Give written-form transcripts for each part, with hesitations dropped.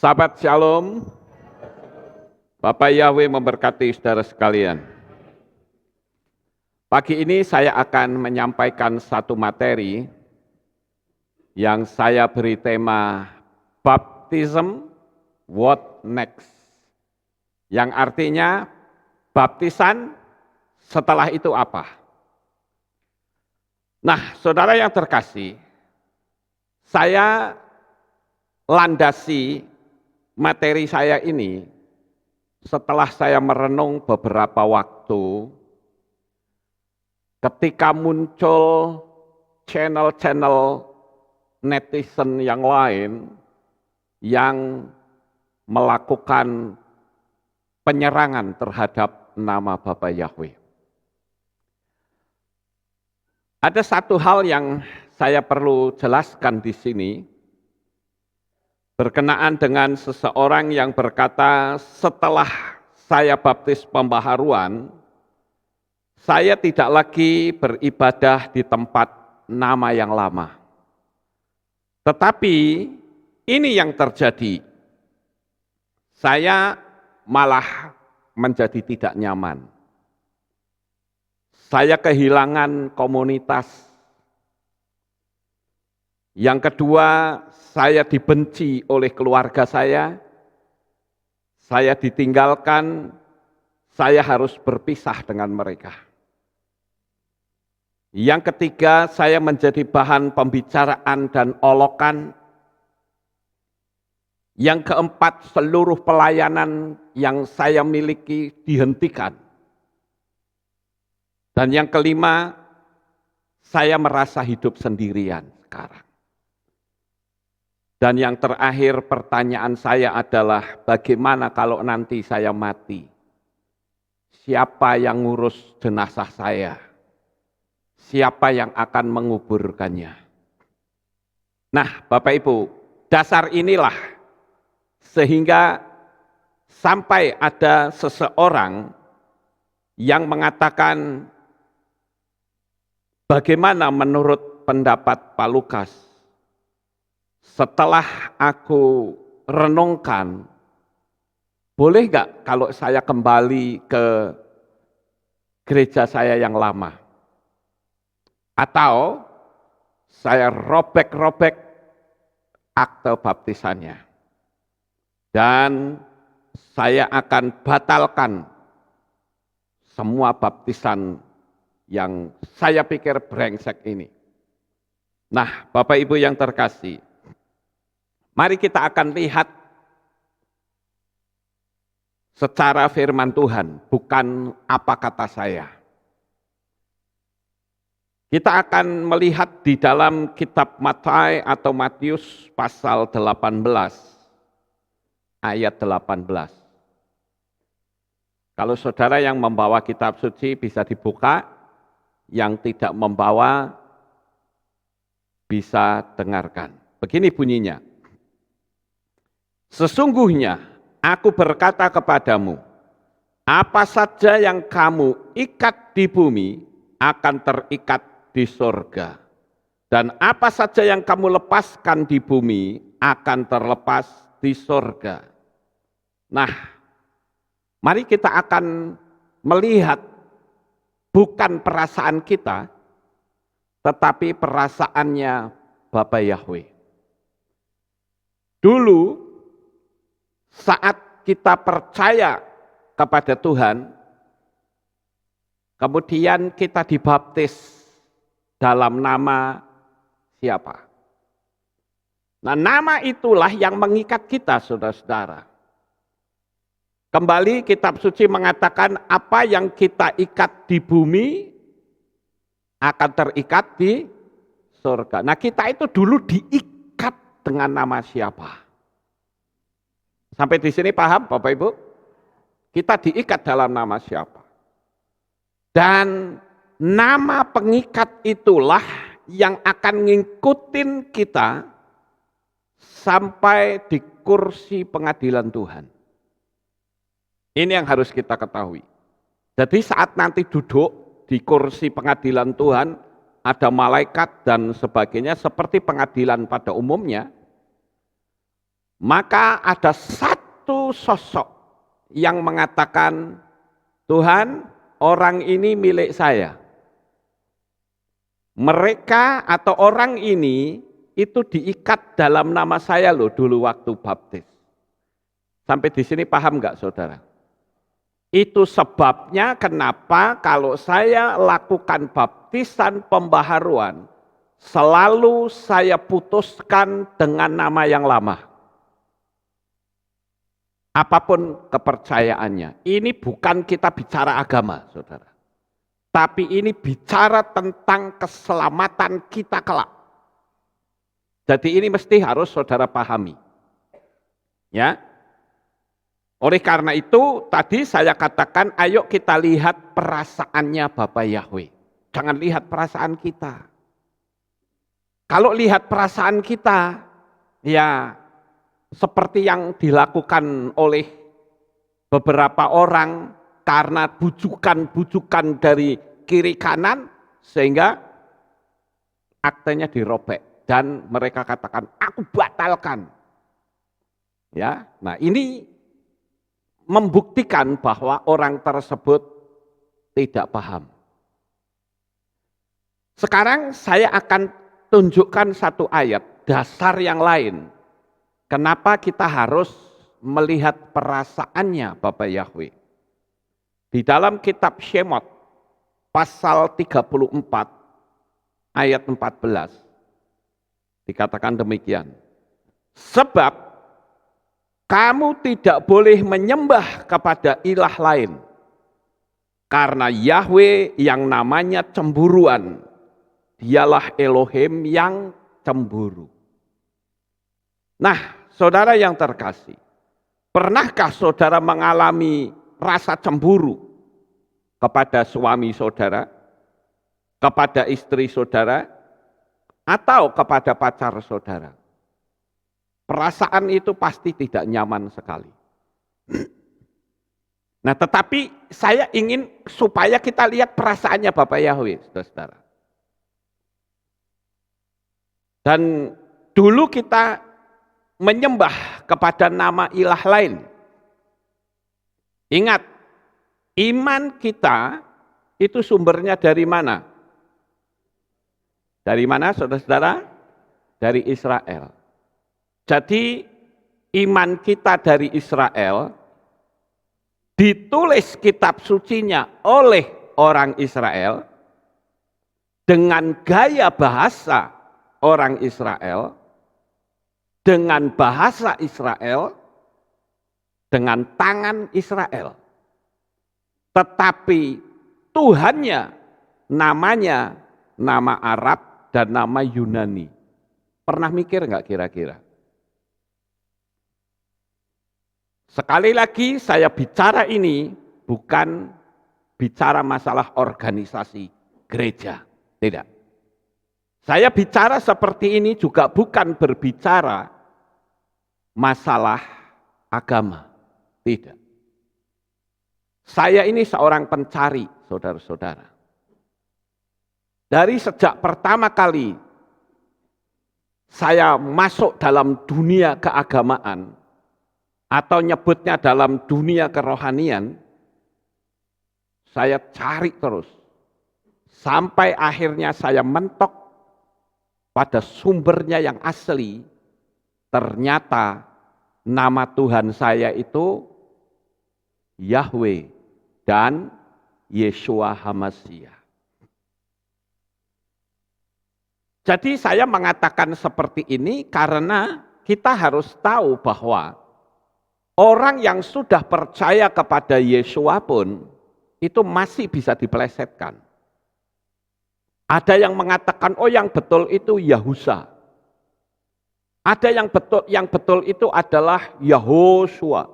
Sahabat Shalom, Bapak Yahweh memberkati saudara sekalian. Pagi ini saya akan menyampaikan satu materi yang saya beri tema Baptism, What Next? Yang artinya baptisan setelah itu apa? Nah, saudara yang terkasih, saya landasi materi saya ini setelah saya merenung beberapa waktu ketika muncul channel-channel netizen yang lain yang melakukan penyerangan terhadap nama Bapak Yahweh. Ada satu hal yang saya perlu jelaskan di sini, berkenaan dengan seseorang yang berkata, setelah saya baptis pembaharuan, saya tidak lagi beribadah di tempat nama yang lama. Tetapi ini yang terjadi, saya malah menjadi tidak nyaman. Saya kehilangan komunitas. Yang kedua, saya dibenci oleh keluarga saya ditinggalkan, saya harus berpisah dengan mereka. Yang ketiga, saya menjadi bahan pembicaraan dan olokan. Yang keempat, seluruh pelayanan yang saya miliki dihentikan. Dan yang kelima, saya merasa hidup sendirian sekarang. Dan yang terakhir pertanyaan saya adalah bagaimana kalau nanti saya mati? Siapa yang ngurus jenazah saya? Siapa yang akan menguburkannya? Nah, Bapak Ibu, dasar inilah sehingga sampai ada seseorang yang mengatakan bagaimana menurut pendapat Pak Lukas? Setelah aku renungkan, boleh nggak kalau saya kembali ke gereja saya yang lama? Atau saya robek-robek akte baptisannya. Dan saya akan batalkan semua baptisan yang saya pikir brengsek ini. Nah, Bapak Ibu yang terkasih, mari kita akan lihat secara firman Tuhan, bukan apa kata saya. Kita akan melihat di dalam kitab Matius atau Matius pasal 18, ayat 18. Kalau saudara yang membawa kitab suci bisa dibuka, yang tidak membawa bisa dengarkan. Begini bunyinya. Sesungguhnya aku berkata kepadamu, apa saja yang kamu ikat di bumi akan terikat di sorga. Dan apa saja yang kamu lepaskan di bumi akan terlepas di sorga. Nah, mari kita akan melihat bukan perasaan kita, tetapi perasaannya Bapa Yahweh. Dulu, saat kita percaya kepada Tuhan, kemudian kita dibaptis dalam nama siapa? Nah, nama itulah yang mengikat kita, saudara-saudara. Kembali kitab suci mengatakan apa yang kita ikat di bumi akan terikat di surga. Nah, kita itu dulu diikat dengan nama siapa? Sampai di sini paham Bapak Ibu? Kita diikat dalam nama siapa? Dan nama pengikat itulah yang akan ngikutin kita sampai di kursi pengadilan Tuhan. Ini yang harus kita ketahui. Jadi saat nanti duduk di kursi pengadilan Tuhan, ada malaikat dan sebagainya seperti pengadilan pada umumnya, Maka ada satu sosok yang mengatakan, Tuhan, orang ini milik saya. Mereka atau orang ini itu diikat dalam nama saya loh dulu waktu baptis. Sampai di sini paham nggak saudara? Itu sebabnya kenapa kalau saya lakukan baptisan pembaharuan, selalu saya putuskan dengan nama yang lama. Apapun kepercayaannya. Ini bukan kita bicara agama, saudara. Tapi ini bicara tentang keselamatan kita kelak. Jadi ini mesti harus saudara pahami. Ya. Oleh karena itu, tadi saya katakan, ayo kita lihat perasaannya Bapak Yahweh. Jangan lihat perasaan kita. Kalau lihat perasaan kita, ya seperti yang dilakukan oleh beberapa orang karena bujukan-bujukan dari kiri kanan, sehingga aktenya dirobek. Dan mereka katakan, aku batalkan. Ya, nah ini membuktikan bahwa orang tersebut tidak paham. Sekarang saya akan tunjukkan satu ayat dasar yang lain. Kenapa kita harus melihat perasaannya Bapak Yahweh. Di dalam kitab Shemot pasal 34 ayat 14 dikatakan demikian. Sebab kamu tidak boleh menyembah kepada ilah lain. Karena Yahweh yang namanya cemburuan, dialah Elohim yang cemburu. Nah, saudara yang terkasih, pernahkah saudara mengalami rasa cemburu kepada suami saudara, kepada istri saudara, atau kepada pacar saudara? Perasaan itu pasti tidak nyaman sekali. Nah, tetapi saya ingin supaya kita lihat perasaannya Bapak Yahweh, saudara-saudara. Dan dulu kita menyembah kepada nama ilah lain. Ingat, iman kita itu sumbernya dari mana? Dari mana, saudara-saudara? Dari Israel. Jadi iman kita dari Israel ditulis kitab sucinya oleh orang Israel dengan gaya bahasa orang Israel, dengan bahasa Israel, dengan tangan Israel. Tetapi Tuhannya namanya nama Arab dan nama Yunani. Pernah mikir nggak kira-kira? Sekali lagi saya bicara ini bukan bicara masalah organisasi gereja, tidak. Saya bicara seperti ini juga bukan berbicara masalah agama, tidak. Saya ini seorang pencari, saudara-saudara. Dari sejak pertama kali saya masuk dalam dunia keagamaan, atau nyebutnya dalam dunia kerohanian, saya cari terus. Sampai akhirnya saya mentok pada sumbernya yang asli. Ternyata nama Tuhan saya itu Yahweh dan Yeshua HaMashiach. Jadi saya mengatakan seperti ini karena kita harus tahu bahwa orang yang sudah percaya kepada Yeshua pun itu masih bisa dipelesetkan. Ada yang mengatakan, oh yang betul itu Yahusa. Ada yang betul itu adalah Yahoshua.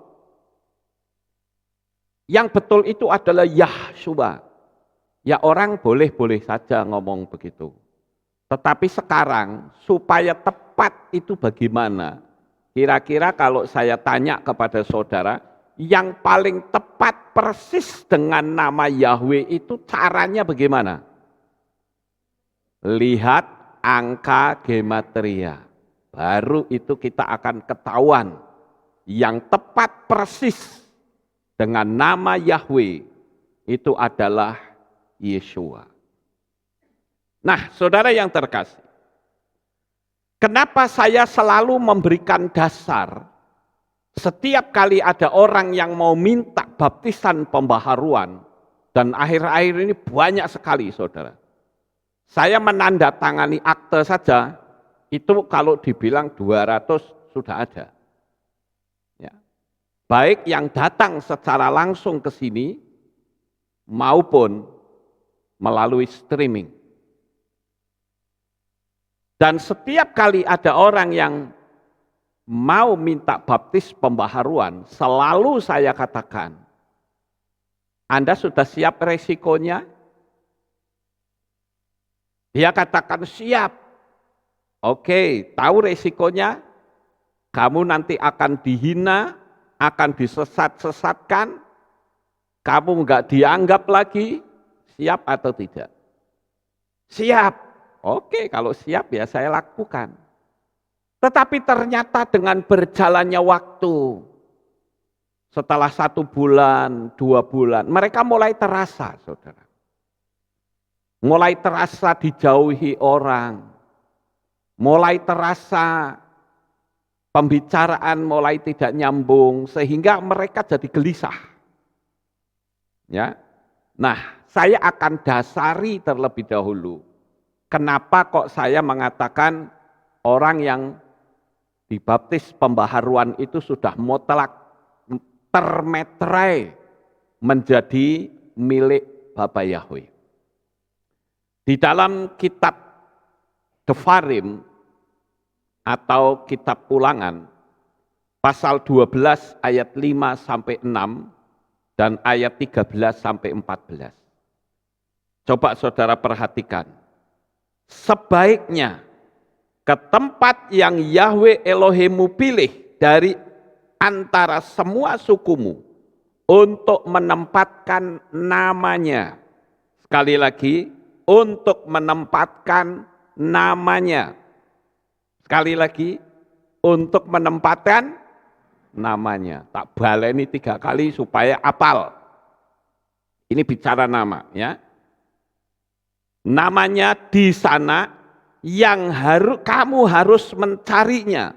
Yang betul itu adalah Yahshua. Ya orang boleh-boleh saja ngomong begitu. Tetapi sekarang supaya tepat itu bagaimana? Kira-kira kalau saya tanya kepada saudara, yang paling tepat persis dengan nama Yahweh itu caranya bagaimana? Lihat angka gematria. baru itu kita akan ketahuan yang tepat persis dengan nama Yahweh itu adalah Yeshua. Nah, saudara yang terkasih, kenapa saya selalu memberikan dasar setiap kali ada orang yang mau minta baptisan pembaharuan, dan akhir-akhir ini banyak sekali saudara. Saya menandatangani akte saja, itu kalau dibilang 200 sudah ada. Ya. Baik yang datang secara langsung ke sini, maupun melalui streaming. Dan setiap kali ada orang yang mau minta baptis pembaharuan, selalu saya katakan, Anda sudah siap resikonya? Dia katakan siap. Oke, tahu resikonya? Kamu nanti akan dihina, akan disesat-sesatkan, kamu enggak dianggap lagi, siap atau tidak? Siap. Oke, kalau siap ya saya lakukan. Tetapi ternyata dengan berjalannya waktu, setelah 1 bulan, 2 bulan, mereka mulai terasa, saudara. Mulai terasa dijauhi orang, mulai terasa pembicaraan mulai tidak nyambung, sehingga mereka jadi gelisah. Ya, nah saya akan dasari terlebih dahulu, kenapa kok saya mengatakan orang yang dibaptis pembaharuan itu sudah mutlak termeterai menjadi milik Bapa Yahweh. Di dalam kitab Devarim atau kitab Ulangan pasal 12 ayat 5 sampai 6 dan ayat 13 sampai 14. Coba saudara perhatikan. Sebaiknya ke tempat yang Yahweh Elohimmu pilih dari antara semua sukumu untuk menempatkan namanya. Sekali lagi, untuk menempatkan namanya. Sekali lagi, untuk menempatkan namanya. Tak baleni 3 kali supaya apal. Ini bicara nama, ya. Namanya di sana yang kamu harus mencarinya.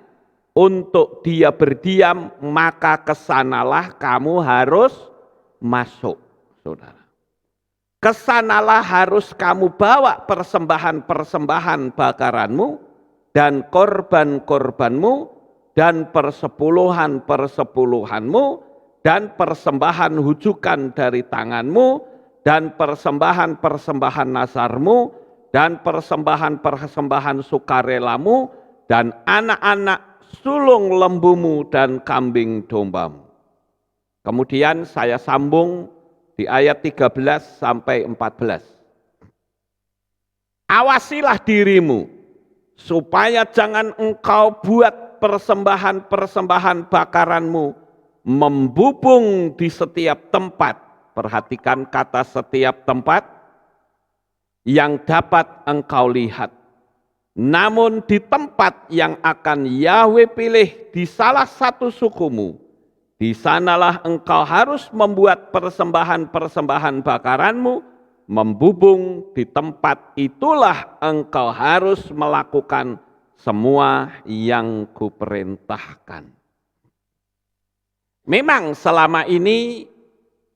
Untuk dia berdiam, maka kesanalah kamu harus masuk, saudara. Kesanalah harus kamu bawa persembahan-persembahan bakaranmu dan korban-korbanmu dan persepuluhan-persepuluhanmu dan persembahan hujukan dari tanganmu dan persembahan-persembahan nasarmu dan persembahan-persembahan sukarelamu dan anak-anak sulung lembumu dan kambing dombamu. Kemudian saya sambung di ayat 13 sampai 14. Awasilah dirimu, supaya jangan engkau buat persembahan-persembahan bakaranmu membubung di setiap tempat. Perhatikan kata setiap tempat yang dapat engkau lihat. Namun di tempat yang akan Yahweh pilih di salah satu sukumu, di sanalah engkau harus membuat persembahan-persembahan bakaranmu, membubung di tempat itulah engkau harus melakukan semua yang kuperintahkan. Memang selama ini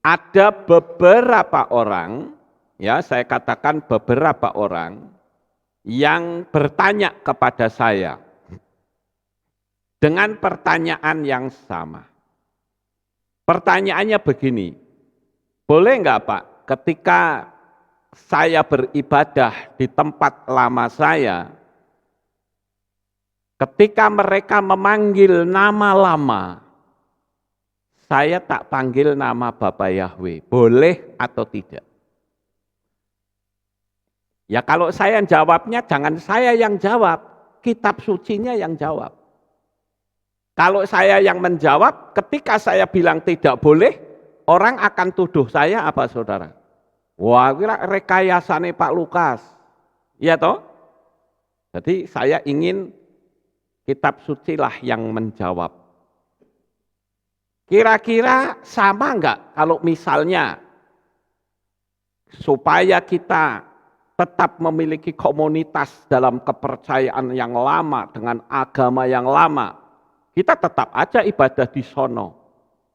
ada beberapa orang, ya saya katakan beberapa orang, yang bertanya kepada saya dengan pertanyaan yang sama. Pertanyaannya begini, boleh enggak Pak, ketika saya beribadah di tempat lama saya, ketika mereka memanggil nama lama, saya tak panggil nama Bapa Yahweh, boleh atau tidak? Ya kalau saya yang jawabnya, jangan saya yang jawab, kitab sucinya yang jawab. Kalau saya yang menjawab, ketika saya bilang tidak boleh, orang akan tuduh saya apa saudara? Wah, kira rekayasane Pak Lukas. Iya toh? Jadi saya ingin kitab sucilah yang menjawab. Kira-kira sama enggak kalau misalnya supaya kita tetap memiliki komunitas dalam kepercayaan yang lama, dengan agama yang lama, kita tetap aja ibadah di sono.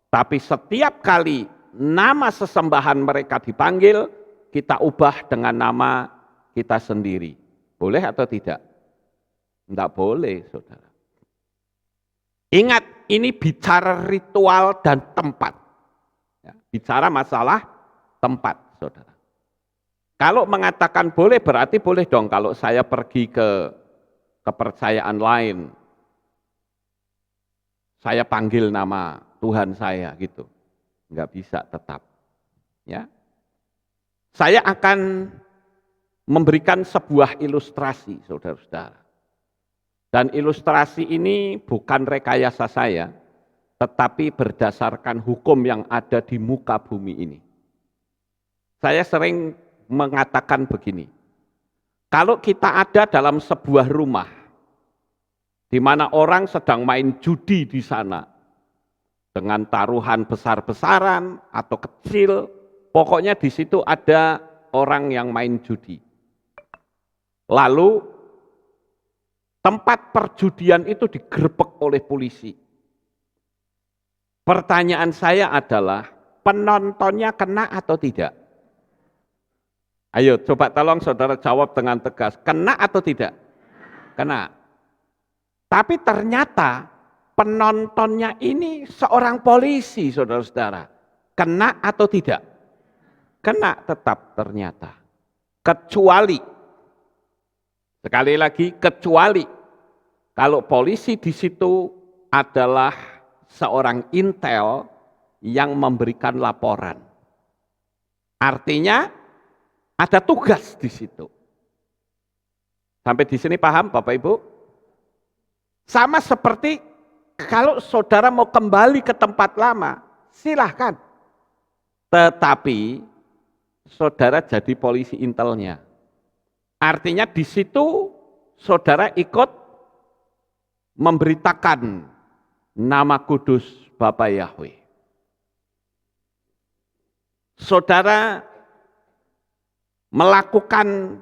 Tapi setiap kali nama sesembahan mereka dipanggil, kita ubah dengan nama kita sendiri. Boleh atau tidak? Tidak boleh, saudara. Ingat, ini bicara ritual dan tempat. Ya, bicara masalah tempat, saudara. Kalau mengatakan boleh, berarti boleh dong kalau saya pergi ke kepercayaan lain. Saya panggil nama Tuhan saya gitu. Enggak bisa tetap. Ya. Saya akan memberikan sebuah ilustrasi, saudara-saudara. Dan ilustrasi ini bukan rekayasa saya, tetapi berdasarkan hukum yang ada di muka bumi ini. Saya sering mengatakan begini, kalau kita ada dalam sebuah rumah, di mana orang sedang main judi di sana, dengan taruhan besar-besaran atau kecil, pokoknya di situ ada orang yang main judi. Lalu tempat perjudian itu digerebek oleh polisi. Pertanyaan saya adalah, penontonnya kena atau tidak? Ayo coba tolong saudara jawab dengan tegas, kena atau tidak? Kena. Tapi ternyata penontonnya ini seorang polisi, saudara-saudara. Kena atau tidak? Kena tetap ternyata. Kecuali, sekali lagi kecuali, kalau polisi di situ adalah seorang intel yang memberikan laporan. Artinya ada tugas di situ. Sampai di sini paham Bapak Ibu? Sama seperti kalau saudara mau kembali ke tempat lama, silahkan. Tetapi saudara jadi polisi intelnya. Artinya di situ saudara ikut memberitakan nama kudus Bapa Yahweh. Saudara melakukan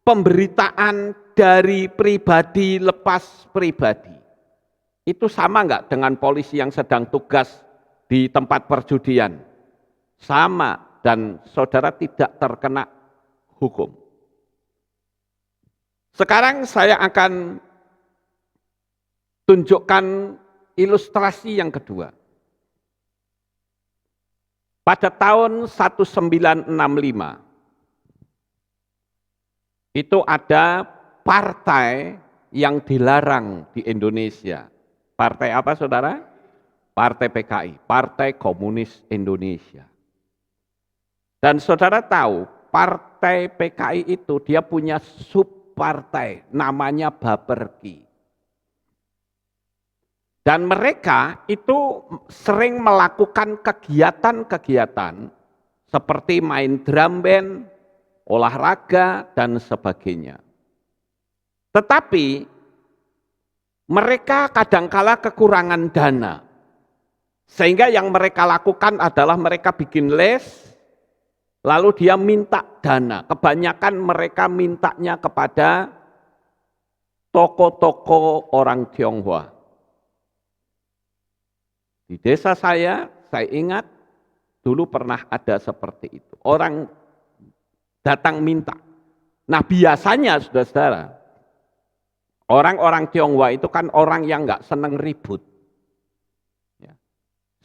pemberitaan dari pribadi lepas pribadi. Itu sama enggak dengan polisi yang sedang tugas di tempat perjudian? Sama, dan saudara tidak terkena hukum. Sekarang saya akan tunjukkan ilustrasi yang kedua. Pada tahun 1965, itu ada partai yang dilarang di Indonesia. Partai apa saudara? Partai PKI, Partai Komunis Indonesia. Dan saudara tahu, Partai PKI itu dia punya subpartai, namanya Baperki. Dan mereka itu sering melakukan kegiatan-kegiatan seperti main drum band, olahraga, dan sebagainya. Tetapi mereka kadangkala kekurangan dana. Sehingga yang mereka lakukan adalah mereka bikin les, lalu dia minta dana. Kebanyakan mereka mintanya kepada toko-toko orang Tionghoa. Di desa saya ingat dulu pernah ada seperti itu. Orang datang minta. Nah biasanya saudara-saudara, orang-orang Tionghoa itu kan orang yang nggak seneng ribut. Ya.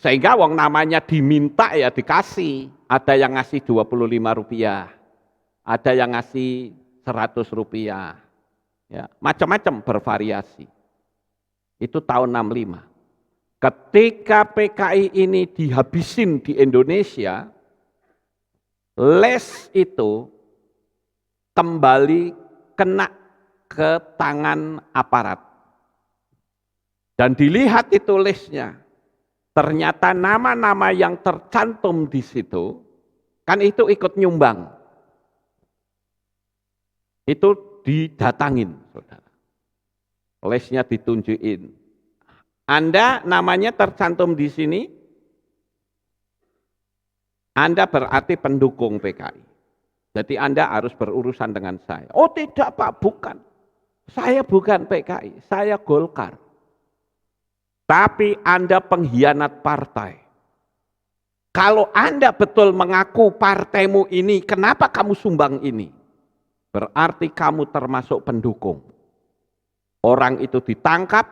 Sehingga wong namanya diminta ya dikasih. Ada yang ngasih 25 rupiah, ada yang ngasih 100 rupiah. Ya, macam-macam bervariasi. Itu tahun 65. Ketika PKI ini dihabisin di Indonesia, les itu kembali kena ke tangan aparat. Dan dilihat itu lesnya, ternyata nama-nama yang tercantum di situ, kan itu ikut nyumbang. Itu didatangin, saudara. Lesnya ditunjukin. Anda namanya tercantum di sini, Anda berarti pendukung PKI. Jadi Anda harus berurusan dengan saya. Oh tidak Pak, bukan. Saya bukan PKI, saya Golkar. Tapi Anda pengkhianat partai. Kalau Anda betul mengaku partaimu ini, kenapa kamu sumbang ini? Berarti kamu termasuk pendukung. Orang itu ditangkap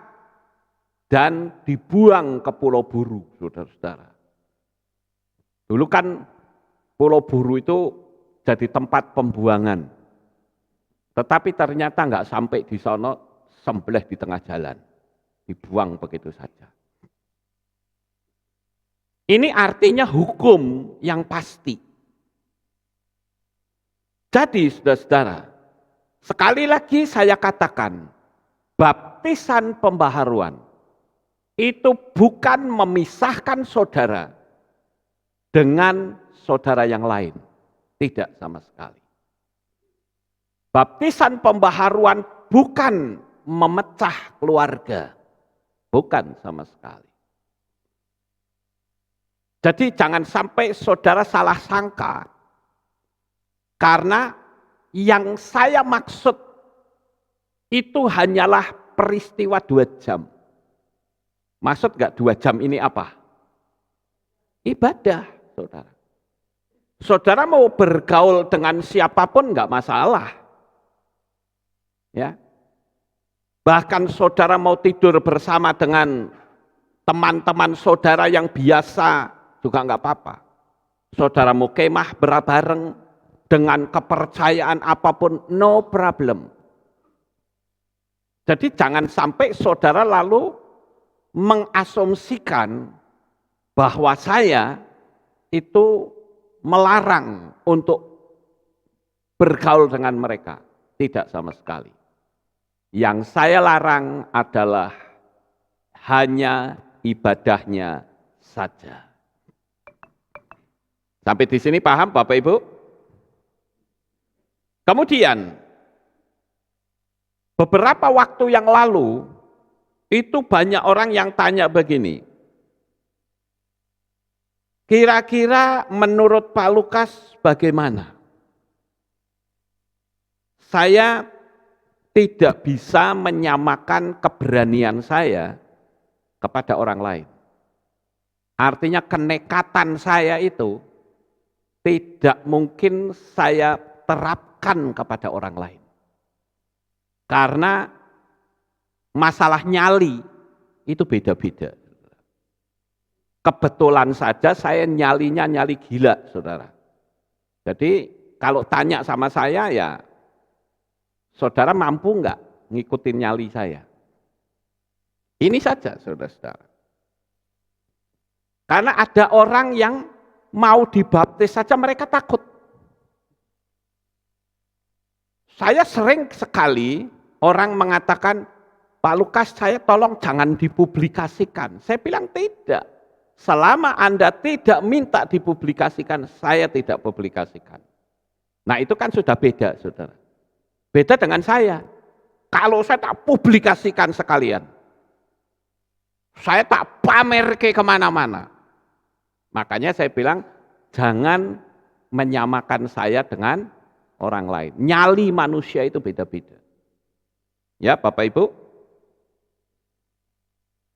dan dibuang ke Pulau Buru, saudara-saudara. Dulu kan Pulau Buru itu jadi tempat pembuangan. Tetapi ternyata nggak sampai di sono, sembelih di tengah jalan. Dibuang begitu saja. Ini artinya hukum yang pasti. Jadi saudara-saudara, sekali lagi saya katakan, baptisan pembaharuan itu bukan memisahkan saudara dengan saudara yang lain. Tidak sama sekali. Baptisan pembaharuan bukan memecah keluarga. Bukan sama sekali. Jadi jangan sampai saudara salah sangka. Karena yang saya maksud itu hanyalah peristiwa 2 jam. Maksud gak 2 jam ini apa? Ibadah, saudara. Saudara mau bergaul dengan siapapun gak masalah. Ya. Bahkan saudara mau tidur bersama dengan teman-teman saudara yang biasa juga nggak apa-apa. Saudara mau kemah bareng dengan kepercayaan apapun, no problem. Jadi jangan sampai saudara lalu mengasumsikan bahwa saya itu melarang untuk bergaul dengan mereka. Tidak sama sekali. Yang saya larang adalah hanya ibadahnya saja. Sampai di sini paham Bapak Ibu? Kemudian, beberapa waktu yang lalu, itu banyak orang yang tanya begini. Kira-kira menurut Pak Lukas bagaimana? Saya tidak bisa menyamakan keberanian saya kepada orang lain. Artinya kenekatan saya itu tidak mungkin saya terapkan kepada orang lain. Karena masalah nyali itu beda-beda. Kebetulan saja saya nyalinya nyali gila, saudara. Jadi kalau tanya sama saya ya, saudara mampu enggak ngikutin nyali saya? Ini saja, saudara-saudara. Karena ada orang yang mau dibaptis saja mereka takut. Saya sering sekali orang mengatakan, Pak Lukas saya tolong jangan dipublikasikan. Saya bilang tidak. Selama Anda tidak minta dipublikasikan, saya tidak publikasikan. Nah itu kan sudah beda, saudara. Beda dengan saya. Kalau saya tak publikasikan sekalian, saya tak pamer ke kemana-mana. Makanya saya bilang, jangan menyamakan saya dengan orang lain. Nyali manusia itu beda-beda. Ya Bapak Ibu.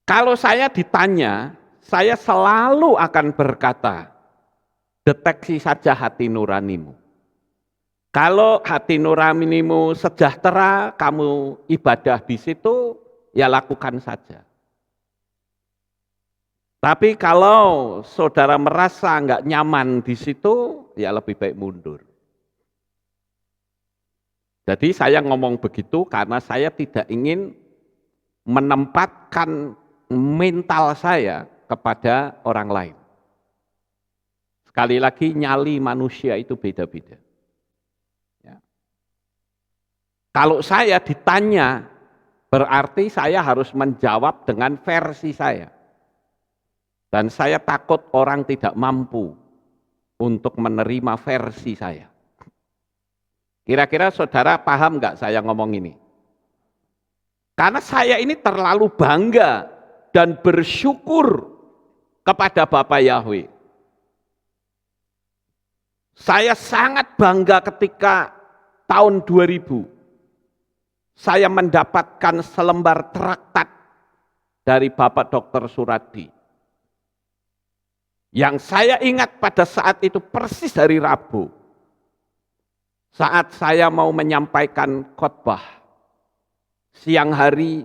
Kalau saya ditanya, saya selalu akan berkata, deteksi saja hati nuranimu. Kalau hati nuranimu sejahtera, kamu ibadah di situ, ya lakukan saja. Tapi kalau saudara merasa nggak nyaman di situ, ya lebih baik mundur. Jadi saya ngomong begitu karena saya tidak ingin menempatkan mental saya kepada orang lain. Sekali lagi nyali manusia itu beda-beda. Ya. Kalau saya ditanya, berarti saya harus menjawab dengan versi saya. Dan saya takut orang tidak mampu untuk menerima versi saya. Kira-kira saudara paham nggak saya ngomong ini? Karena saya ini terlalu bangga dan bersyukur kepada Bapak Yahweh. Saya sangat bangga ketika tahun 2000 saya mendapatkan selembar traktat dari Bapak Dr. Suradi. Yang saya ingat pada saat itu persis hari Rabu. Saat saya mau menyampaikan khotbah. Siang hari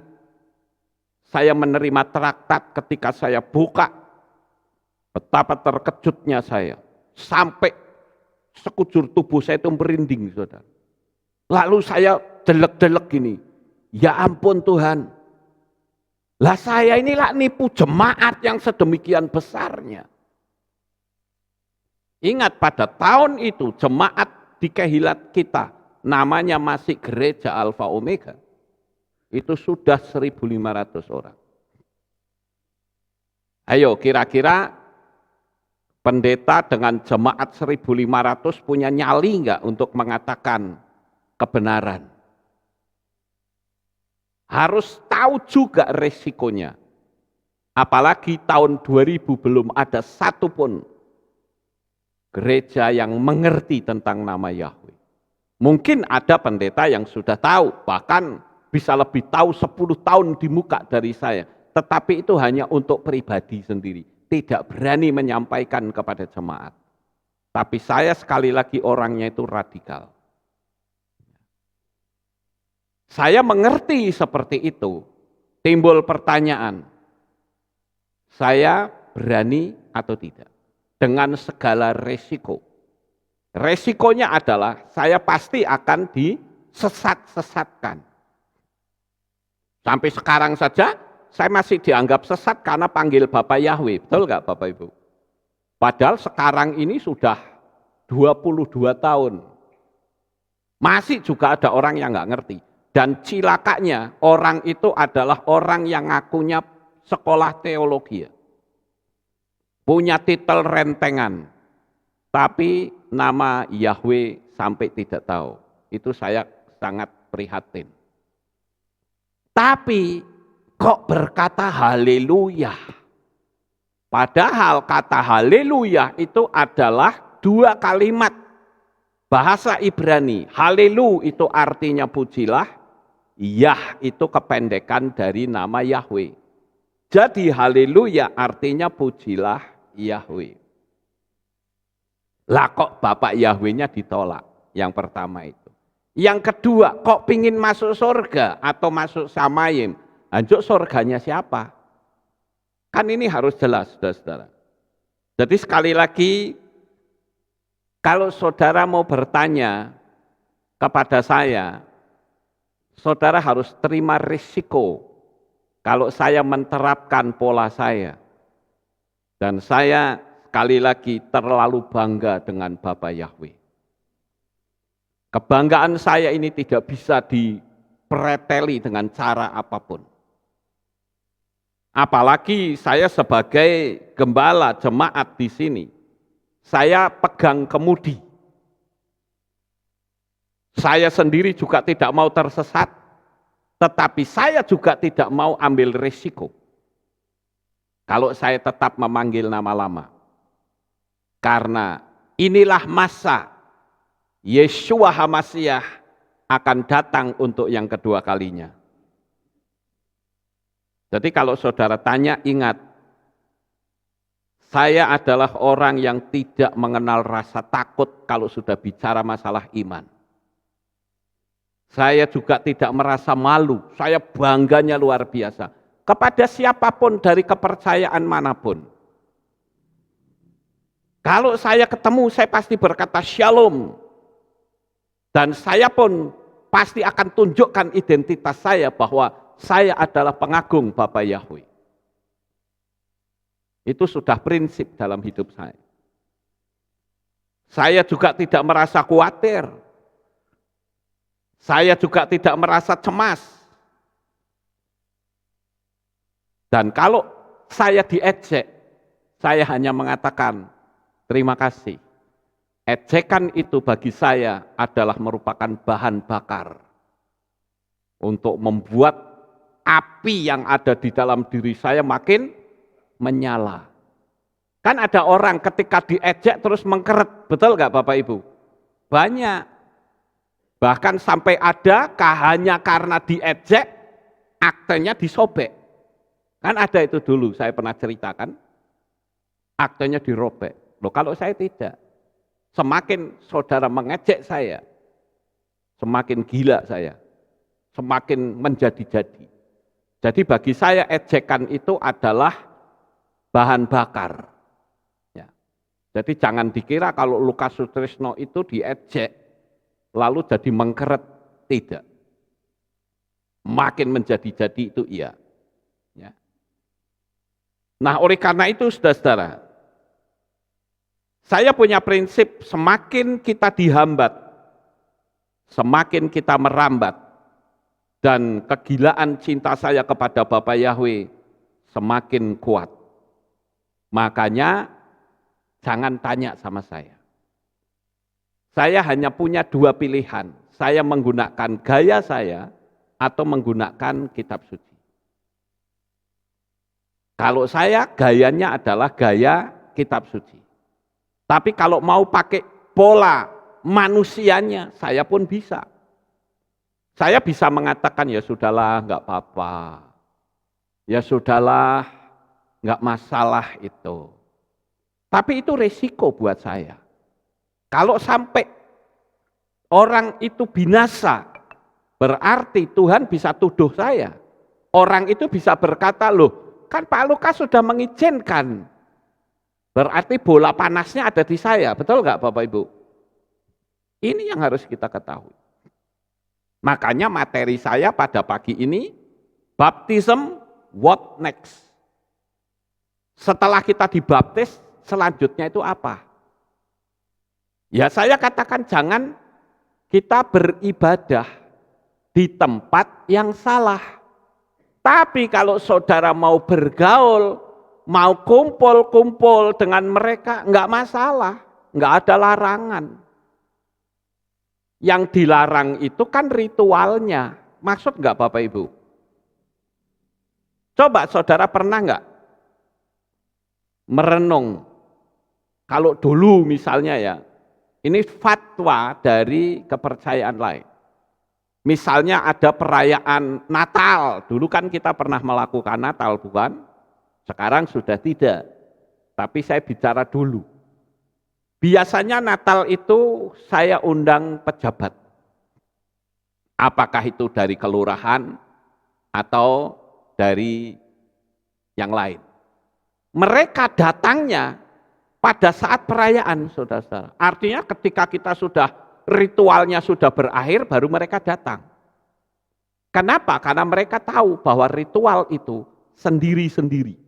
saya menerima traktat ketika saya buka. Betapa terkejutnya saya. Sampai sekujur tubuh saya itu merinding, saudara. Lalu saya delek-delek gini. Ya ampun Tuhan. Lah saya inilah nipu jemaat yang sedemikian besarnya. Ingat pada tahun itu jemaat di Kehilat kita. Namanya masih Gereja Alfa Omega. Itu sudah 1.500 orang. Ayo kira-kira pendeta dengan jemaat 1.500 punya nyali enggak untuk mengatakan kebenaran? Harus tahu juga resikonya. Apalagi tahun 2000 belum ada satupun gereja yang mengerti tentang nama Yahweh. Mungkin ada pendeta yang sudah tahu, bahkan bisa lebih tahu 10 tahun di muka dari saya. Tetapi itu hanya untuk pribadi sendiri. Tidak berani menyampaikan kepada jemaat. Tapi saya sekali lagi orangnya itu radikal. Saya mengerti seperti itu. Timbul pertanyaan. Saya berani atau tidak? Dengan segala resiko. Resikonya adalah saya pasti akan disesat-sesatkan. Sampai sekarang saja saya masih dianggap sesat karena panggil Bapak Yahweh. Betul nggak Bapak Ibu? Padahal sekarang ini sudah 22 tahun. Masih juga ada orang yang nggak ngerti. Dan cilakanya orang itu adalah orang yang ngakunya sekolah teologi. Punya titel rentengan. Tapi nama Yahweh sampai tidak tahu. Itu saya sangat prihatin. Tapi kok berkata haleluya? Padahal kata haleluya itu adalah 2 kalimat bahasa Ibrani. Halelu itu artinya pujilah. Yah itu kependekan dari nama Yahweh. Jadi haleluya artinya pujilah Yahweh. Lah kok Bapak Yahwehnya ditolak? Yang pertama itu. Yang kedua, kok pingin masuk surga atau masuk samayim? Anjuk surganya siapa? Kan ini harus jelas, saudara-saudara. Jadi sekali lagi, kalau saudara mau bertanya kepada saya, saudara harus terima risiko kalau saya menerapkan pola saya. Dan saya sekali lagi terlalu bangga dengan Bapak Yahweh. Kebanggaan saya ini tidak bisa dipreteli dengan cara apapun. Apalagi saya sebagai gembala jemaat di sini, saya pegang kemudi. Saya sendiri juga tidak mau tersesat, tetapi saya juga tidak mau ambil risiko. Kalau saya tetap memanggil nama lama. Karena inilah masa Yeshua HaMasyiah akan datang untuk yang kedua kalinya. Jadi kalau saudara tanya, ingat, saya adalah orang yang tidak mengenal rasa takut kalau sudah bicara masalah iman. Saya juga tidak merasa malu, saya bangganya luar biasa. Kepada siapapun dari kepercayaan manapun. Kalau saya ketemu, saya pasti berkata shalom. Dan saya pun pasti akan tunjukkan identitas saya bahwa saya adalah pengagung Bapak Yahweh. Itu sudah prinsip dalam hidup saya. Saya juga tidak merasa khawatir. Saya juga tidak merasa cemas. Dan kalau saya diejek, saya hanya mengatakan terima kasih. Ejekan itu bagi saya adalah merupakan bahan bakar untuk membuat api yang ada di dalam diri saya makin menyala. Kan ada orang ketika diejek terus mengkeret, betul nggak Bapak Ibu? Banyak. Bahkan sampai ada hanya karena diejek, aktenya disobek. Kan ada itu dulu, saya pernah ceritakan, aktenya dirobek. Loh kalau saya tidak, semakin saudara mengejek saya, semakin gila saya, semakin menjadi-jadi. Jadi bagi saya ejekan itu adalah bahan bakar. Ya. Jadi jangan dikira kalau Lukas Sutrisno itu diejek, lalu jadi mengkeret, tidak. Makin menjadi-jadi itu iya. Ya. Nah oleh karena itu saudara-saudara, saya punya prinsip semakin kita dihambat, semakin kita merambat, dan kegilaan cinta saya kepada Bapa Yahweh semakin kuat. Makanya jangan tanya sama saya. Saya hanya punya dua pilihan, saya menggunakan gaya saya atau menggunakan kitab suci. Kalau saya gayanya adalah gaya kitab suci. Tapi kalau mau pakai pola manusianya, saya pun bisa. Saya bisa mengatakan ya sudahlah, enggak apa-apa. Ya sudahlah, enggak masalah itu. Tapi itu resiko buat saya. Kalau sampai orang itu binasa, berarti Tuhan bisa tuduh saya. Orang itu bisa berkata, loh kan Pak Lukas sudah mengizinkan. Berarti bola panasnya ada di saya, betul enggak Bapak Ibu? Ini yang harus kita ketahui. Makanya materi saya pada pagi ini, baptism, what next? Setelah kita dibaptis, selanjutnya itu apa? Ya saya katakan jangan kita beribadah di tempat yang salah. Tapi kalau saudara mau bergaul, mau kumpul-kumpul dengan mereka, enggak masalah, enggak ada larangan. Yang dilarang itu kan ritualnya. Maksud enggak Bapak Ibu? Coba saudara pernah enggak merenung? Kalau dulu misalnya ya, ini fatwa dari kepercayaan lain. Misalnya ada perayaan Natal, dulu kan kita pernah melakukan Natal bukan? Sekarang sudah tidak. Tapi saya bicara dulu. Biasanya Natal itu saya undang pejabat. Apakah itu dari kelurahan atau dari yang lain. Mereka datangnya pada saat perayaan, saudara-saudara. Artinya ketika kita sudah, ritualnya sudah berakhir, baru mereka datang. Kenapa? Karena mereka tahu bahwa ritual itu sendiri-sendiri.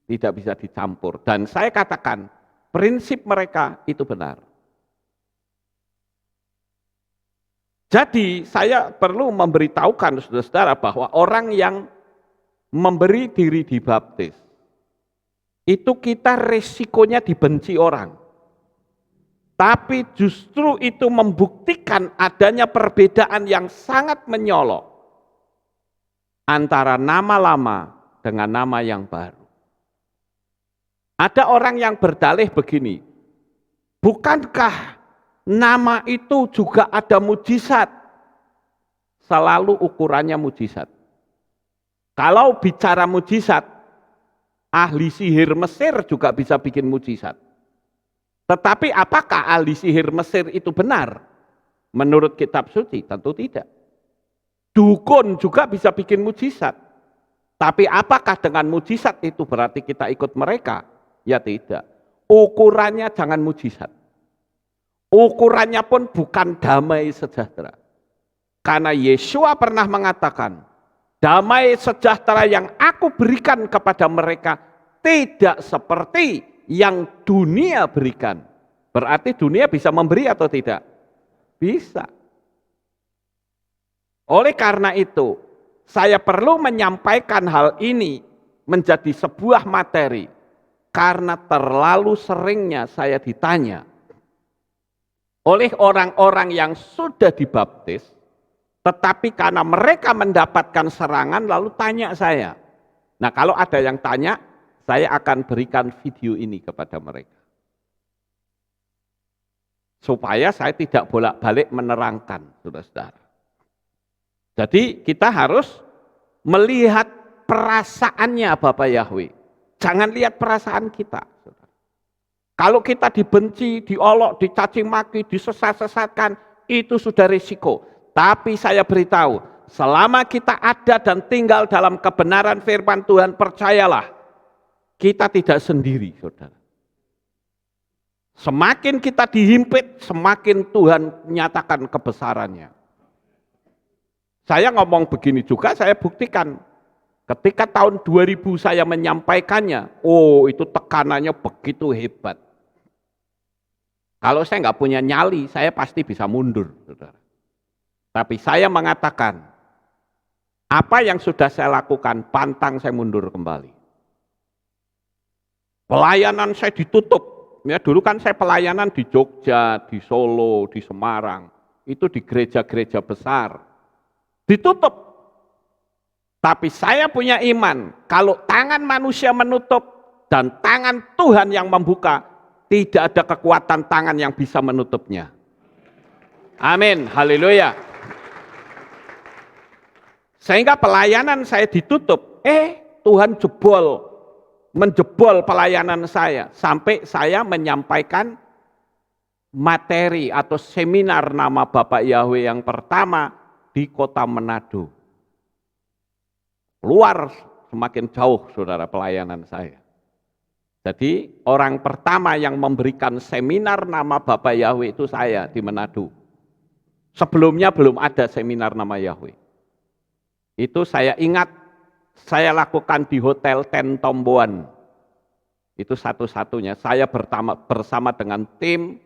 Tidak bisa dicampur. Dan saya katakan, prinsip mereka itu benar. Jadi saya perlu memberitahukan saudara-saudara bahwa orang yang memberi diri dibaptis, itu kita resikonya dibenci orang. Tapi justru itu membuktikan adanya perbedaan yang sangat menyolok antara nama lama dengan nama yang baru. Ada orang yang berdalih begini, bukankah nama itu juga ada mujizat? Selalu ukurannya mujizat. Kalau bicara mujizat, ahli sihir Mesir juga bisa bikin mujizat. Tetapi apakah ahli sihir Mesir itu benar? Menurut kitab suci tentu tidak. Dukun juga bisa bikin mujizat. Tapi apakah dengan mujizat itu berarti kita ikut mereka? Ya tidak. Ukurannya jangan mujizat. Ukurannya pun bukan damai sejahtera. Karena Yesua pernah mengatakan, damai sejahtera yang aku berikan kepada mereka tidak seperti yang dunia berikan. Berarti dunia bisa memberi atau tidak? Bisa. Oleh karena itu, saya perlu menyampaikan hal ini menjadi sebuah materi. Karena terlalu seringnya saya ditanya oleh orang-orang yang sudah dibaptis, Tetapi karena mereka mendapatkan serangan lalu tanya saya. Nah kalau ada yang tanya, saya akan berikan video ini kepada mereka. Supaya saya tidak bolak-balik menerangkan, saudara-saudara. Jadi kita harus melihat perasaannya Bapak Yahweh. Jangan lihat perasaan kita. Kalau kita dibenci, diolok, dicaci maki, disesat-sesatkan, itu sudah risiko. Tapi saya beritahu, selama kita ada dan tinggal dalam kebenaran firman Tuhan, percayalah, kita tidak sendiri, saudara. Semakin kita dihimpit, semakin Tuhan nyatakan kebesarannya. Saya ngomong begini juga, saya buktikan. Ketika tahun 2000 saya menyampaikannya, oh itu tekanannya begitu hebat. Kalau saya nggak punya nyali, saya pasti bisa mundur, saudara. Tapi saya mengatakan, apa yang sudah saya lakukan, pantang saya mundur kembali. Pelayanan saya ditutup. Ya, dulu kan saya pelayanan di Jogja, di Solo, di Semarang. Itu di gereja-gereja besar. Ditutup. Tapi saya punya iman, kalau tangan manusia menutup dan tangan Tuhan yang membuka, tidak ada kekuatan tangan yang bisa menutupnya. Amin, haleluya. Sehingga pelayanan saya ditutup, Tuhan menjebol pelayanan saya. Sampai saya menyampaikan materi atau seminar nama Bapak Yahweh yang pertama di kota Manado. Luar semakin jauh saudara pelayanan saya. Jadi orang pertama yang memberikan seminar nama Bapak Yahweh itu saya di Manado. Sebelumnya belum ada seminar nama Yahweh. Itu saya ingat saya lakukan di Hotel Ten Tomboan. Itu satu-satunya. Saya bersama dengan tim,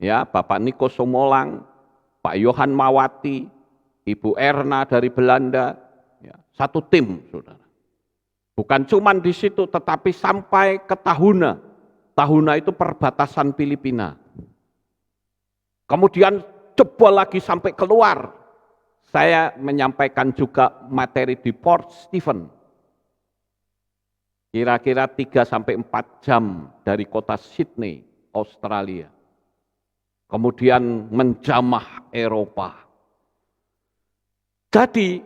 ya Bapak Niko Somolang, Pak Yohan Mawati, Ibu Erna dari Belanda, ya, satu tim, saudara. Bukan cuma di situ, tetapi sampai ke Tahuna. Tahuna itu perbatasan Filipina. Kemudian jebol lagi sampai keluar. Saya menyampaikan juga materi di Port Stephen. Kira-kira 3-4 jam dari kota Sydney, Australia. Kemudian menjamah Eropa. Jadi,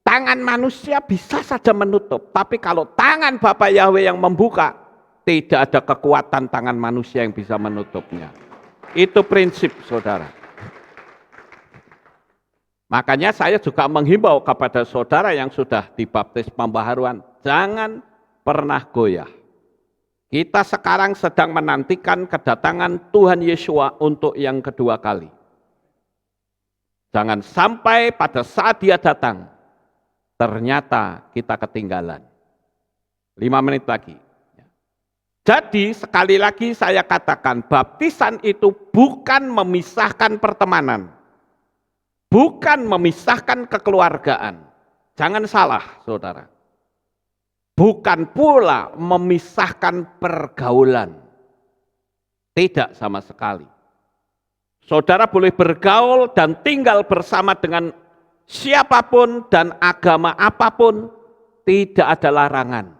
tangan manusia bisa saja menutup, tapi kalau tangan Bapak Yahweh yang membuka, tidak ada kekuatan tangan manusia yang bisa menutupnya. Itu prinsip, saudara. Makanya saya juga menghimbau kepada saudara yang sudah dibaptis pembaharuan, jangan pernah goyah. Kita sekarang sedang menantikan kedatangan Tuhan Yesua untuk yang kedua kali. Jangan sampai pada saat dia datang, ternyata kita ketinggalan. 5 menit lagi. Jadi sekali lagi saya katakan, baptisan itu bukan memisahkan pertemanan. Bukan memisahkan kekeluargaan. Jangan salah, saudara. Bukan pula memisahkan pergaulan. Tidak sama sekali. Saudara boleh bergaul dan tinggal bersama dengan siapapun dan agama apapun, tidak ada larangan.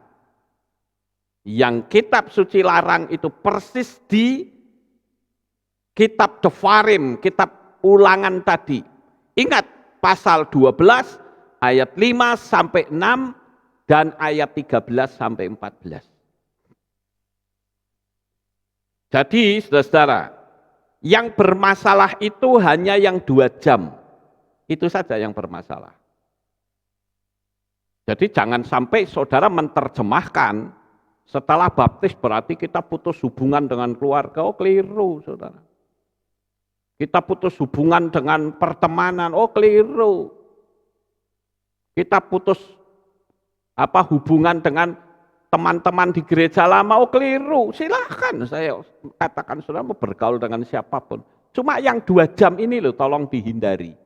Yang kitab suci larang itu persis di kitab Devarim, kitab ulangan tadi. Ingat pasal 12 ayat 5-6 dan ayat 13-14. Jadi saudara-saudara, yang bermasalah itu hanya yang 2 jam. Itu saja yang bermasalah. Jadi jangan sampai saudara menerjemahkan setelah baptis berarti kita putus hubungan dengan keluarga. Oh keliru saudara. Kita putus hubungan dengan pertemanan. Oh keliru. Kita putus hubungan dengan teman-teman di gereja lama. Oh keliru. Silahkan saya katakan saudara mau bergaul dengan siapapun. Cuma yang 2 jam ini loh tolong dihindari.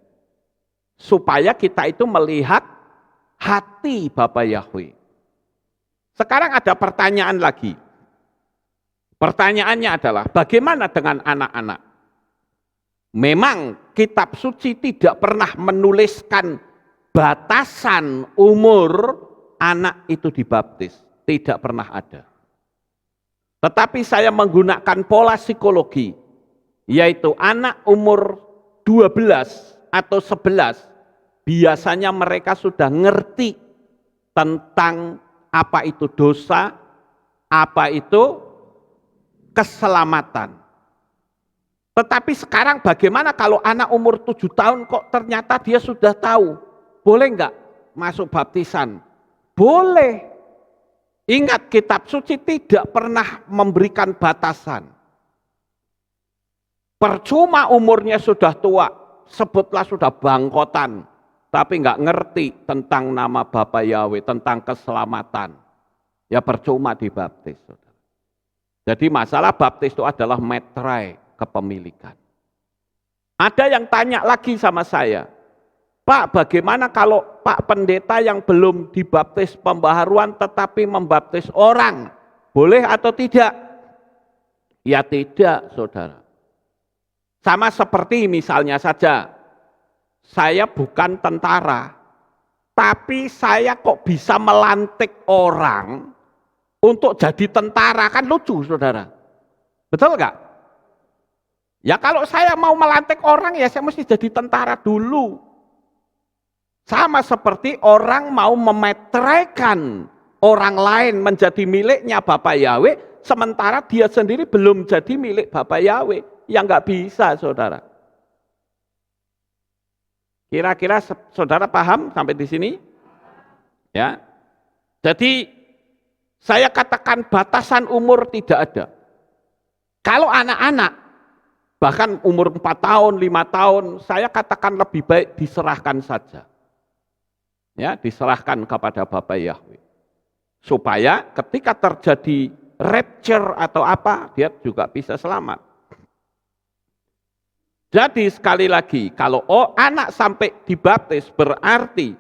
Supaya kita itu melihat hati Bapak Yahweh. Sekarang ada pertanyaan lagi. Pertanyaannya adalah bagaimana dengan anak-anak? Memang kitab suci tidak pernah menuliskan batasan umur anak itu dibaptis. Tidak pernah ada. Tetapi saya menggunakan pola psikologi, yaitu anak umur 12 atau 11, biasanya mereka sudah ngerti tentang apa itu dosa, apa itu keselamatan. Tetapi sekarang bagaimana kalau anak umur 7 tahun kok ternyata dia sudah tahu, boleh enggak masuk baptisan? Boleh. Ingat, kitab suci tidak pernah memberikan batasan. Percuma umurnya sudah tua, sebutlah sudah bangkotan, tapi enggak ngerti tentang nama Bapa Yahweh, tentang keselamatan. Ya percuma dibaptis. Jadi masalah baptis itu adalah metrai, kepemilikan. Ada yang tanya lagi sama saya, Pak, bagaimana kalau Pak Pendeta yang belum dibaptis pembaharuan tetapi membaptis orang, boleh atau tidak? Ya tidak, saudara. Sama seperti misalnya saja, saya bukan tentara, tapi saya kok bisa melantik orang untuk jadi tentara, kan lucu, saudara. Betul nggak? Ya kalau saya mau melantik orang, ya saya mesti jadi tentara dulu. Sama seperti orang mau memetraikan orang lain menjadi miliknya Bapak Yahweh, sementara dia sendiri belum jadi milik Bapak Yahweh. Ya nggak bisa, saudara. Kira-kira saudara paham sampai di sini? Ya. Jadi saya katakan batasan umur tidak ada. Kalau anak-anak, bahkan umur 4 tahun, 5 tahun, saya katakan lebih baik diserahkan saja. Ya, diserahkan kepada Bapak Yahweh. Supaya ketika terjadi rapture atau apa, dia juga bisa selamat. Jadi sekali lagi, kalau anak sampai dibaptis berarti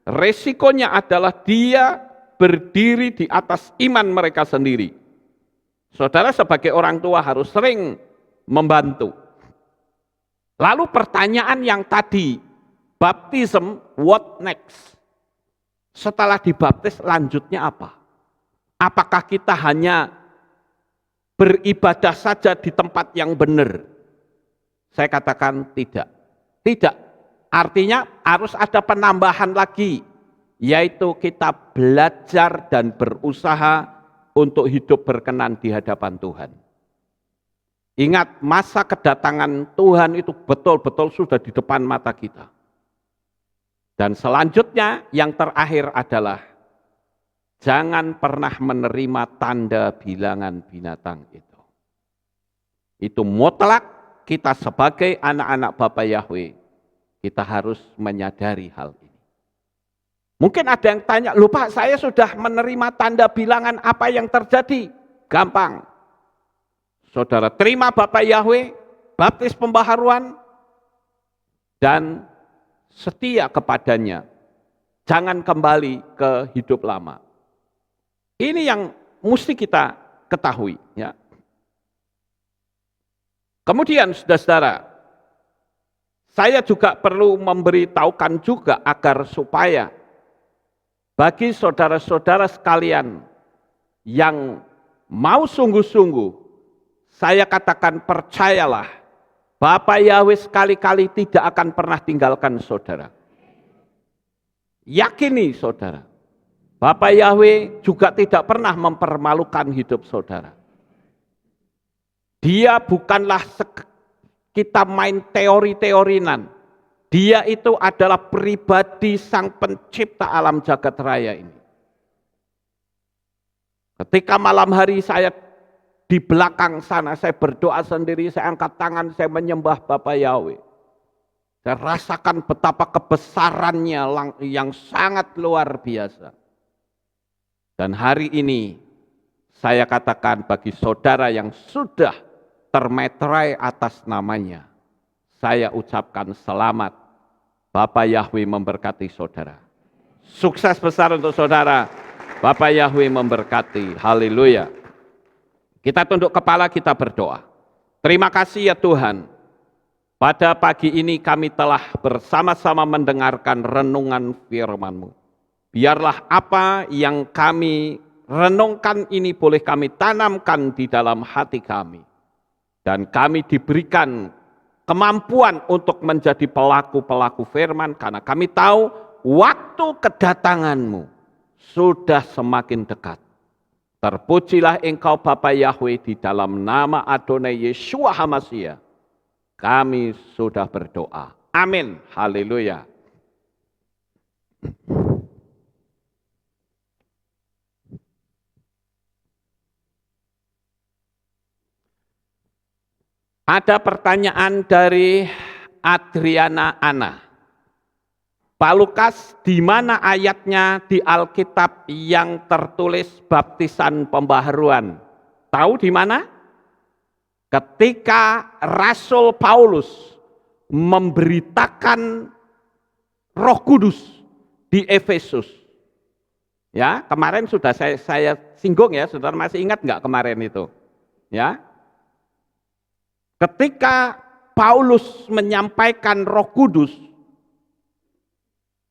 resikonya adalah dia berdiri di atas iman mereka sendiri. Saudara sebagai orang tua harus sering membantu. Lalu pertanyaan yang tadi, baptism, what next? Setelah dibaptis lanjutnya apa? Apakah kita hanya beribadah saja di tempat yang benar? Saya katakan tidak. Tidak. Artinya harus ada penambahan lagi, yaitu kita belajar dan berusaha untuk hidup berkenan di hadapan Tuhan. Ingat, masa kedatangan Tuhan itu betul-betul sudah di depan mata kita. Dan selanjutnya yang terakhir adalah jangan pernah menerima tanda bilangan binatang itu. Itu mutlak kita sebagai anak-anak Bapa Yahweh, kita harus menyadari hal ini. Mungkin ada yang tanya, loh Pak, saya sudah menerima tanda bilangan, apa yang terjadi? Gampang. Saudara terima Bapa Yahweh, baptis pembaharuan, dan setia kepadanya. Jangan kembali ke hidup lama. Ini yang mesti kita ketahui. Ya. Kemudian saudara-saudara, saya juga perlu memberitahukan juga agar supaya bagi saudara-saudara sekalian yang mau sungguh-sungguh, saya katakan percayalah, Bapak Yahweh sekali-kali tidak akan pernah tinggalkan saudara. Yakini saudara, Bapak Yahweh juga tidak pernah mempermalukan hidup saudara. Dia bukanlah kita main teori-teorinan. Dia itu adalah pribadi sang pencipta alam jagat raya ini. Ketika malam hari saya di belakang sana, saya berdoa sendiri, saya angkat tangan, saya menyembah Bapak Yahweh. Saya rasakan betapa kebesarannya yang sangat luar biasa. Dan hari ini, saya katakan bagi saudara yang sudah termeterai atas namanya, saya ucapkan selamat. Bapak Yahweh memberkati saudara. Sukses besar untuk saudara. Bapak Yahweh memberkati. Haleluya. Kita tunduk kepala, kita berdoa. Terima kasih ya Tuhan. Pada pagi ini kami telah bersama-sama mendengarkan renungan firman-Mu. Biarlah apa yang kami renungkan ini boleh kami tanamkan di dalam hati kami. Dan kami diberikan kemampuan untuk menjadi pelaku-pelaku firman, karena kami tahu waktu kedatangan-Mu sudah semakin dekat. Terpujilah Engkau Bapa Yahweh, di dalam nama Adonai Yeshua HaMashiach kami sudah berdoa. Amin. Haleluya. Ada pertanyaan dari Adriana Ana. Pak Lukas, di mana ayatnya di Alkitab yang tertulis baptisan pembaharuan? Tahu di mana? Ketika Rasul Paulus memberitakan Roh Kudus di Efesus. Ya, kemarin sudah saya singgung ya, saudara masih ingat nggak kemarin itu? Ya. Ketika Paulus menyampaikan Roh Kudus,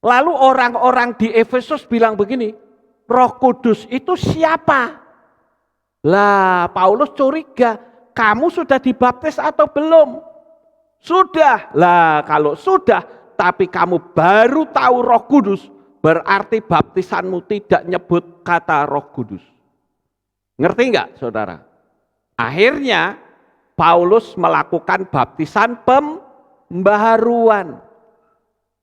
lalu orang-orang di Efesus bilang begini, Roh Kudus itu siapa? Lah, Paulus curiga, kamu sudah dibaptis atau belum? Sudah. Lah, kalau sudah, tapi kamu baru tahu Roh Kudus, berarti baptisanmu tidak nyebut kata Roh Kudus. Ngerti enggak, saudara? Akhirnya Paulus melakukan baptisan pembaharuan.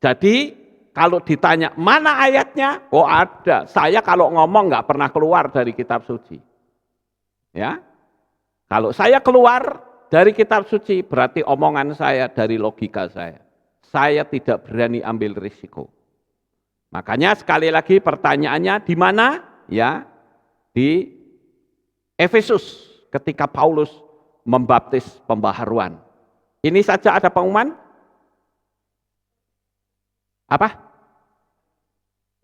Jadi kalau ditanya mana ayatnya? Oh ada. Saya kalau ngomong nggak pernah keluar dari kitab suci. Ya. Kalau saya keluar dari kitab suci, berarti omongan saya dari logika saya. Saya tidak berani ambil risiko. Makanya sekali lagi pertanyaannya di mana? Ya, di Efesus ketika Paulus membaptis pembaharuan. Ini saja ada pengumuman? Apa?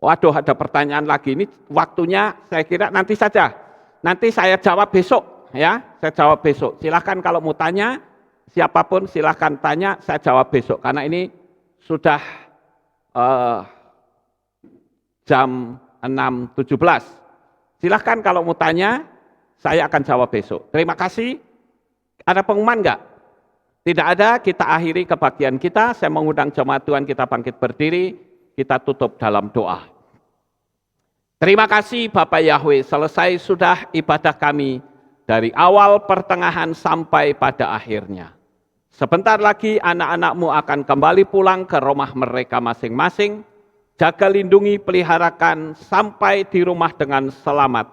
Waduh, ada pertanyaan lagi. Ini waktunya saya kira nanti saja. Nanti saya jawab besok. Ya, saya jawab besok. Silahkan kalau mau tanya, siapapun silahkan tanya, saya jawab besok. Karena ini sudah jam 6.17. Silahkan kalau mau tanya, saya akan jawab besok. Terima kasih. Ada pengumuman enggak? Tidak ada, kita akhiri kebagian kita. Saya mengundang jemaat Tuhan kita bangkit berdiri, kita tutup dalam doa. Terima kasih Bapak Yahweh, selesai sudah ibadah kami. Dari awal pertengahan sampai pada akhirnya. Sebentar lagi anak-anakmu akan kembali pulang ke rumah mereka masing-masing. Jaga, lindungi, peliharakan sampai di rumah dengan selamat.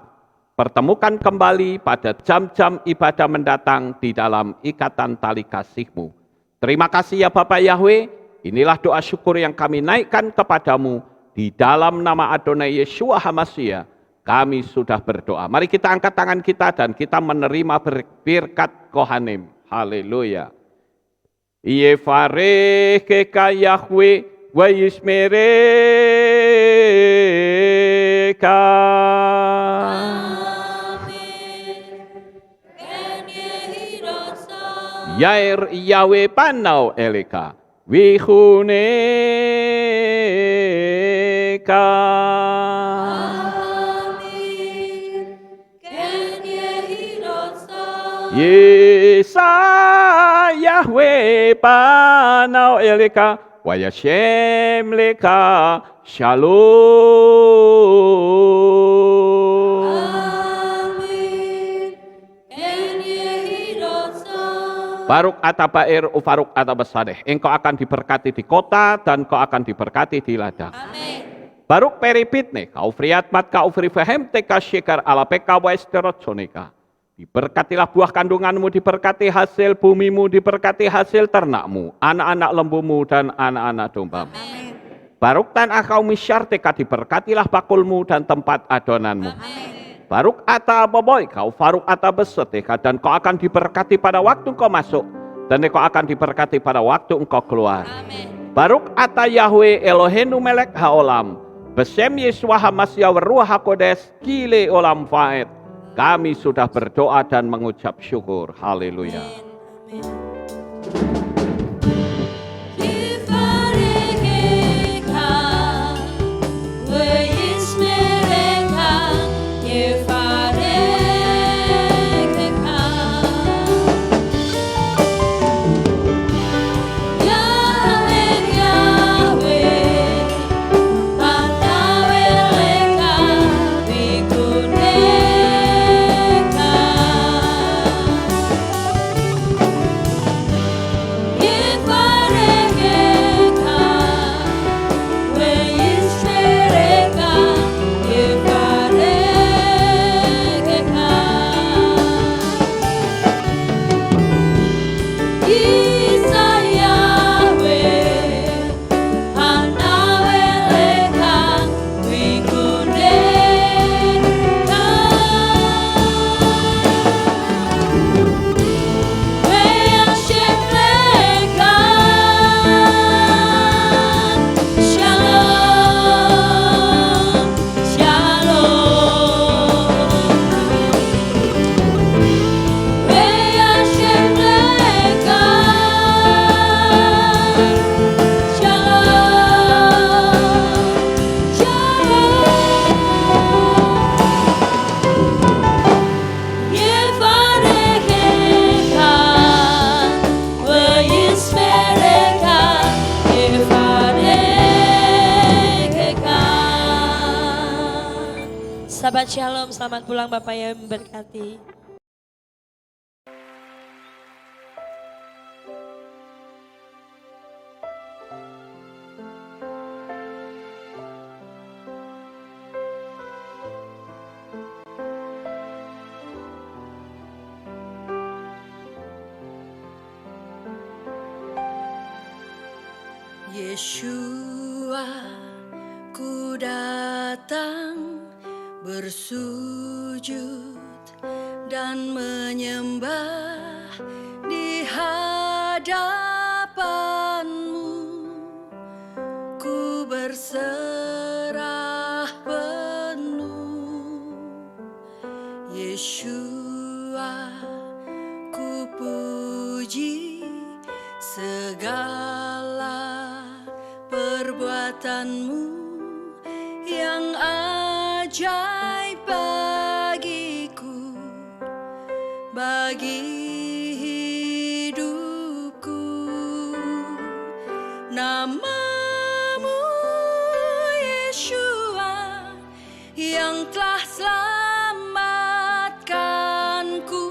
Pertemukan kembali pada jam-jam ibadah mendatang di dalam ikatan tali kasih-Mu. Terima kasih ya Bapak Yahweh. Inilah doa syukur yang kami naikkan kepadamu. Di dalam nama Adonai Yeshua HaMashiach. Kami sudah berdoa. Mari kita angkat tangan kita dan kita menerima berkat Kohanim. Haleluya. Yevarech keka Yahweh wa yishmereka. Yair Yahweh panau eleka. Wihuneka. Yesa Yahweh panau eleka wa yashem leka shalom. Amin. Baruk atabair ufaruk atabasadeh. Engkau akan diberkati di kota dan kau akan diberkati di ladang. Amin. Baruk peripitne kau friat mat kau frifahem teka syekar ala peka wa esterot soneka. Diberkatilah buah kandunganmu, diberkati hasil bumimu, diberkati hasil ternakmu, anak-anak lembumu dan anak-anak dombamu. Amin. Baruk tan akau misyarteka, diberkatilah bakulmu dan tempat adonanmu. Amin. Baruk ata boboy, kau faruk ata beseteka, dan kau akan diberkati pada waktu kau masuk, dan kau akan diberkati pada waktu engkau keluar. Amin. Baruk ata Yahweh Elohenu melek haolam, besem Yeshua HaMashiach Ruach HaKodes kile olam faed. Kami sudah berdoa dan mengucap syukur. Haleluya. Amin. Shalom, selamat pulang Bapak yang memberkati. Yeshua, ku datang bersujud dan menyembah di hadapan-Mu. Ku berserah penuh. Yeshua, ku puji segala perbuatan-Mu yang ajaib bagiku, bagi hidupku. Nama-Mu Yeshua yang telah selamatkanku.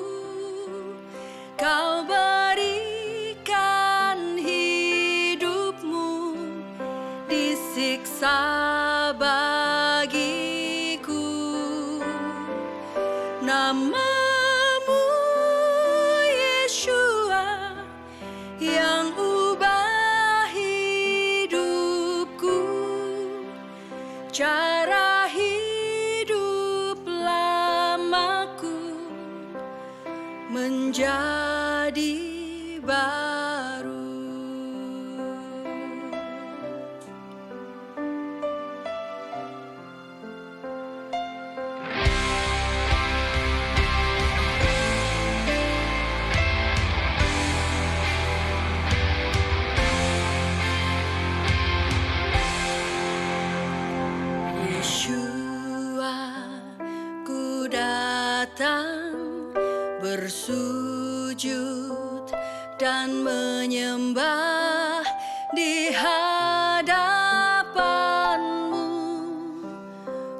Kau berikan hidupmu disiksa bagiku. Nama-Mu Yeshua yang ubah hidupku, cara hidup lamaku menjadi baru. Yeshua, ku datang bersujud dan menyembah di hadapan-Mu.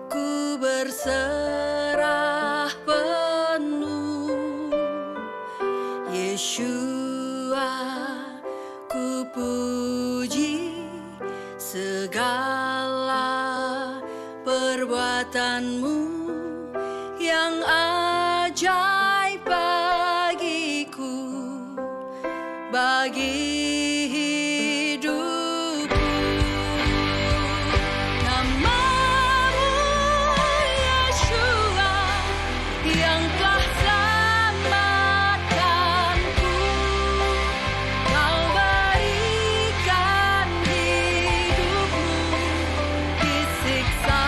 Ku berserah penuh. Yeshua, ku puji segala perbuatan-Mu yang ajaib bagiku, bagi hidupku. Nama-Mu Yeshua yang telah selamatkanku. Kau berikan hidupmu disiksa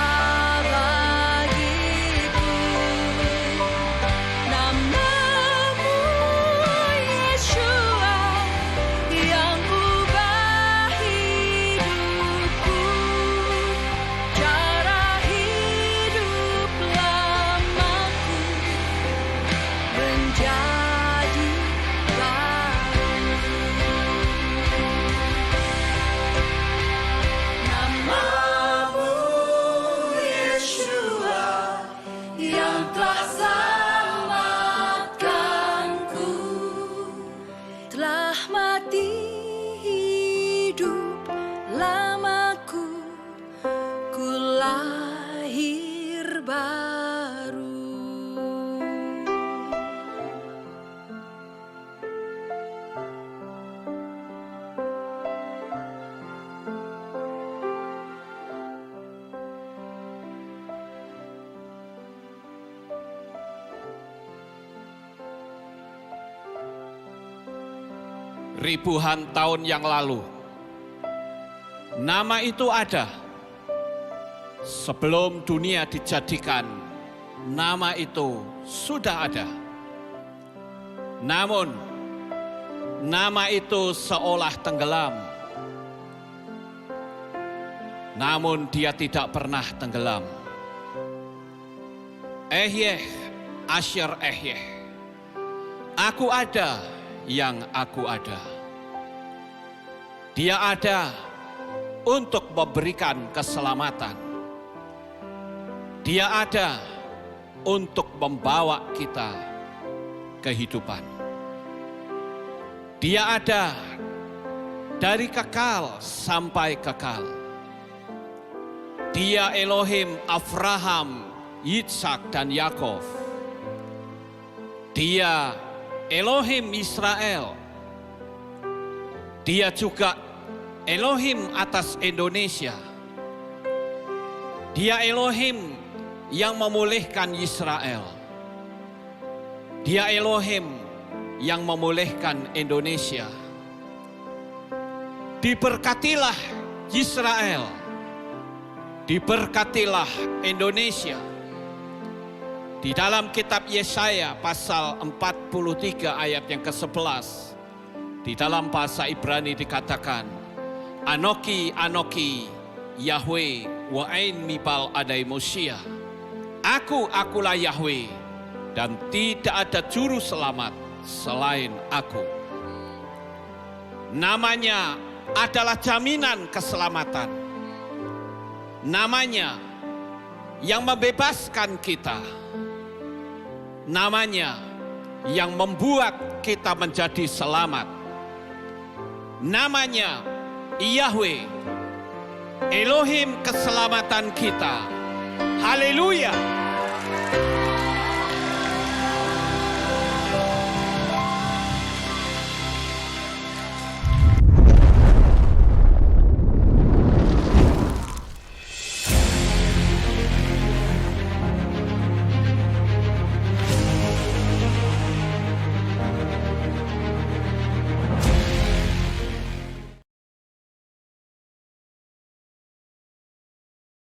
bagiku. Nama-Mu Yeshua yang ubah hidupku, cara hidup lamaku menjadi baru. Nama-Mu Yeshua yang telah selamatkanku, telah mati hidup lamaku, ku lahir baru. Ribuan tahun yang lalu, nama itu ada. Sebelum dunia dijadikan, nama itu sudah ada. Namun, nama itu seolah tenggelam. Namun dia tidak pernah tenggelam. Ehyeh, Asher Ehyeh. Aku ada yang aku ada. Dia ada untuk memberikan keselamatan. Dia ada untuk membawa kita kehidupan. Dia ada dari kekal sampai kekal. Dia Elohim Abraham, Yitzhak, dan Yakov. Dia Elohim Israel. Dia juga Elohim atas Indonesia. Dia Elohim yang memulihkan Israel. Dia Elohim yang memulihkan Indonesia. Diberkatilah Israel, diberkatilah Indonesia. Di dalam kitab Yesaya pasal 43 ayat yang ke-11, di dalam bahasa Ibrani dikatakan, Anoki, Anoki, Yahweh, wa'ain mibal adai Mosia. Akulah Yahweh, dan tidak ada juru selamat selain aku. Namanya adalah jaminan keselamatan. Namanya yang membebaskan kita. Namanya yang membuat kita menjadi selamat. Namanya Yahweh, Elohim keselamatan kita. Haleluya.